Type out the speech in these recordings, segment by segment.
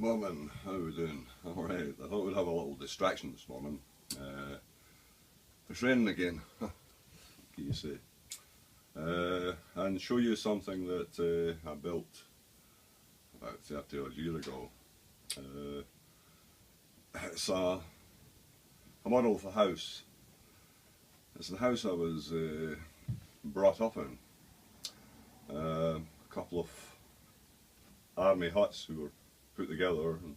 Morning, how are we doing? Alright, I thought we'd have a little distraction this morning. It's raining again, what can you say? And show you something that I built about 30 odd years ago. It's a model of a house. It's the house I was brought up in. A couple of army huts who were put together and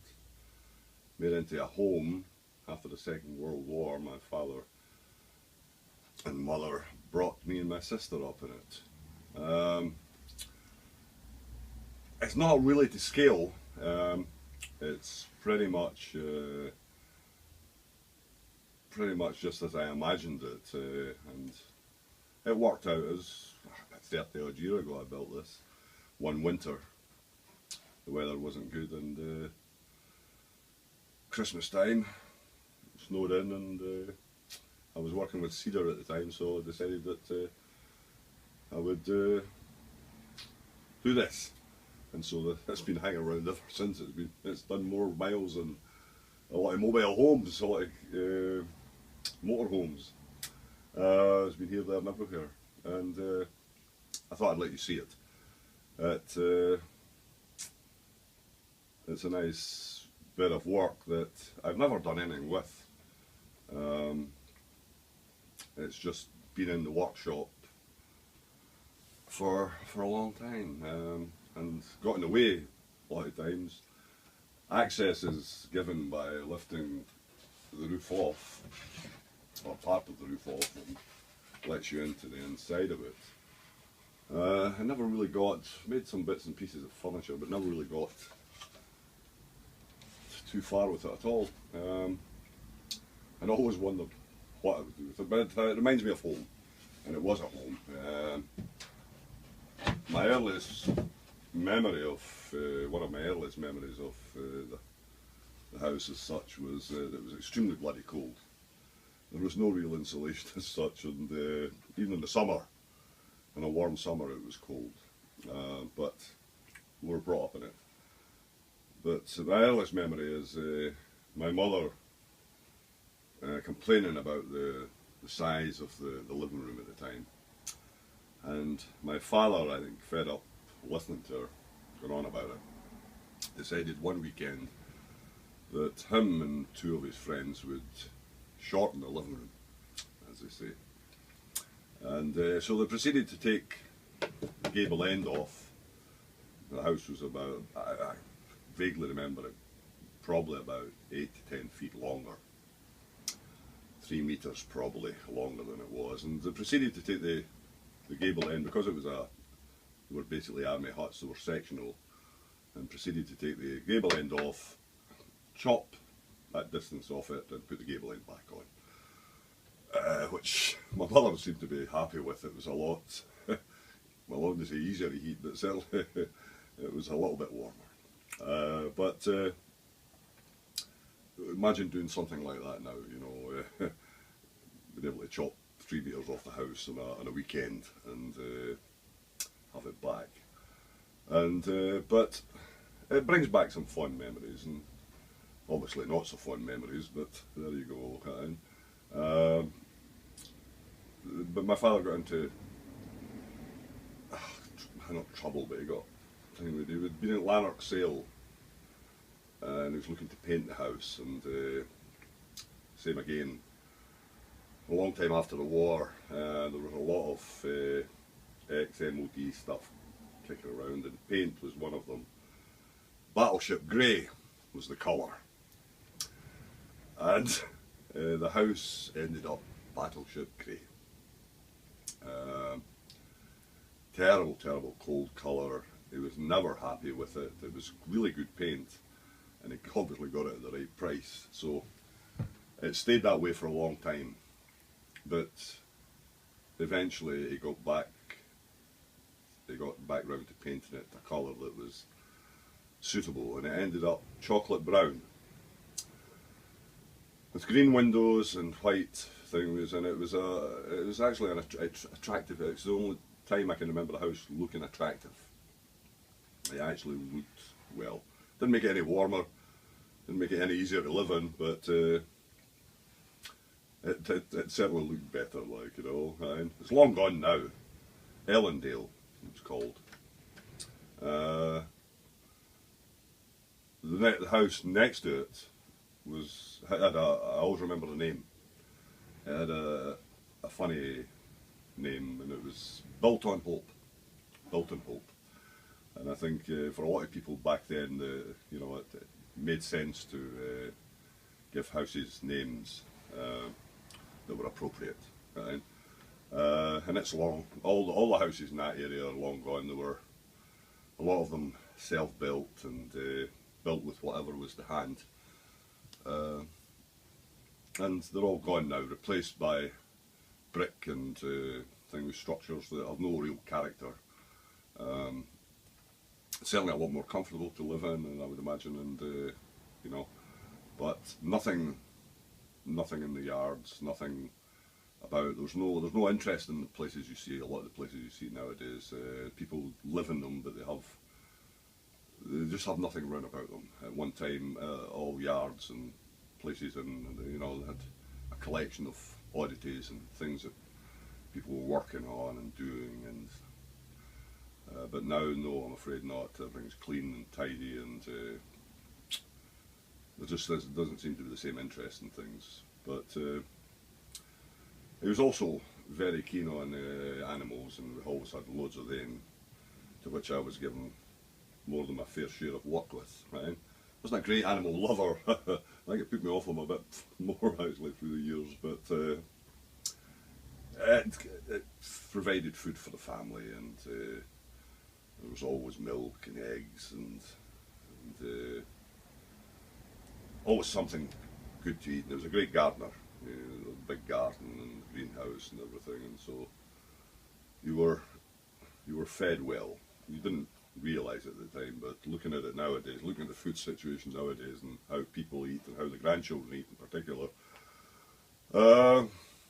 made into a home after the Second World War. My father and mother brought me and my sister up in it. It's not really to scale. It's pretty much just as I imagined it, and it worked out. As 30 odd years ago I built this one winter. The weather wasn't good, and Christmas time it snowed in, and I was working with cedar at the time, so I decided that I would do this, and so it's been hanging around ever since. It's done more miles than a lot of mobile homes, a lot of motor homes. It's been here, there, and everywhere, and I thought I'd let you see it. It's a nice bit of work that I've never done anything with. It's just been in the workshop for a long time, and got in the way a lot of times. Access is given by lifting the roof off, or part of the roof off, and lets you into the inside of it. I never really made some bits and pieces of furniture, but never really got too far with it at all. And I always wondered what I would do with it, but it reminds me of home, and it was a home. My earliest memory of, one of my earliest memories of the house as such was that it was extremely bloody cold. There was no real insulation as such, and even in the summer, in a warm summer, it was cold. But we were brought up in it. But my earliest memory is my mother complaining about the size of the living room at the time, and my father, I think, fed up listening to her going on about it, decided one weekend that him and two of his friends would shorten the living room, as they say. And so they proceeded to take the gable end off. The house was about, I vaguely remember it, probably about 8 to 10 feet longer. 3 meters probably longer than it was. And they proceeded to take the gable end, because it was they were basically army huts, they were sectional, and proceeded to take the gable end off, chop that distance off it, and put the gable end back on. Which my mother seemed to be happy with. It was a lot, well, I wouldn't say easier to heat, but certainly it was a little bit warmer. But imagine doing something like that now, you know, being able to chop 3 meters off the house on a weekend and have it back. And but it brings back some fun memories, and obviously not so fun memories, but there you go. But my father got into, not trouble, but he got, anyway, he had been at Lanark Sale, and he was looking to paint the house, and same again, a long time after the war, there was a lot of ex-MOD stuff kicking around, and paint was one of them. Battleship grey was the colour, and the house ended up battleship grey. Terrible, terrible cold colour. He was never happy with it. It was really good paint, and he obviously got it at the right price. So it stayed that way for a long time. But eventually he got back round to painting it a colour that was suitable, and it ended up chocolate brown with green windows and white things, and it was actually an attractive. It's the only time I can remember the house looking attractive. It actually looked well. Didn't make it any warmer, didn't make it any easier to live in, but it certainly looked better, like, you know. And it's long gone now. Ellendale, it's called. The house next to it had I always remember the name. It had a funny name, and it was Built on Hope. Built on Hope. And I think for a lot of people back then, you know, it made sense to give houses names that were appropriate. Right? And it's long. All the houses in that area are long gone. There were a lot of them self-built and built with whatever was to hand. And they're all gone now, replaced by brick and things, structures that have no real character. Certainly a lot more comfortable to live in, and I would imagine, and you know, but nothing in the yards, nothing about. There's no interest in the places you see. A lot of the places you see nowadays, people live in them, but they just have nothing round about them. At one time, all yards and places, and you know, they had a collection of oddities and things that people were working on and doing, and but now, no, I'm afraid not. Everything's clean and tidy, and there just doesn't seem to be the same interest in things. But he was also very keen on animals, and we always had loads of them, to which I was given more than my fair share of work with. Right? I wasn't a great animal lover. I think it put me off them a bit more actually through the years, but it provided food for the family, and there was always milk and eggs, and always something good to eat. And there was a great gardener, a big garden and greenhouse and everything, and so you were fed well. You didn't realise it at the time, but looking at it nowadays, looking at the food situation nowadays and how people eat and how the grandchildren eat in particular,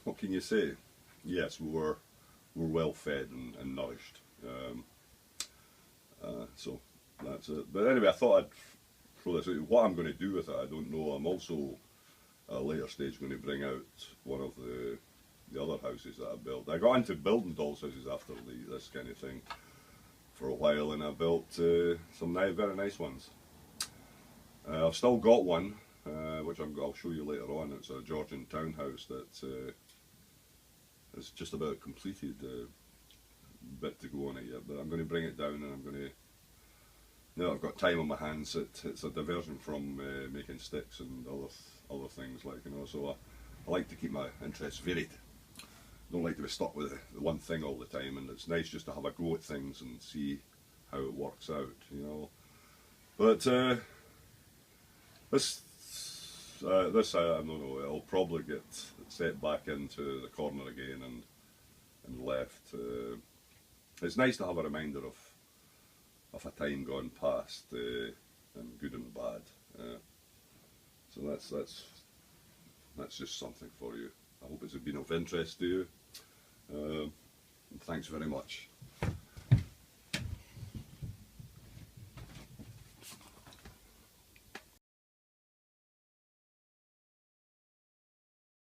what can you say? Yes, we were well fed and nourished. So that's it. But anyway, I thought I'd throw this out. What I'm going to do with it, I don't know. I'm also at a later stage going to bring out one of the other houses that I built. I got into building dolls houses after this kind of thing for a while, and I built some very nice ones. I've still got one, which I'll show you later on. It's a Georgian townhouse that is just about completed. Bit to go on it yet, but I'm going to bring it down, and I'm going to. Now I've got time on my hands. It's a diversion from making sticks and other things, like, you know. So I like to keep my interests varied. Don't like to be stuck with the one thing all the time, and it's nice just to have a go at things and see how it works out, you know. But this I don't know. It'll probably get set back into the corner again and left. It's nice to have a reminder of a time gone past, and good and bad. So that's just something for you. I hope it's been of interest to you. And thanks very much.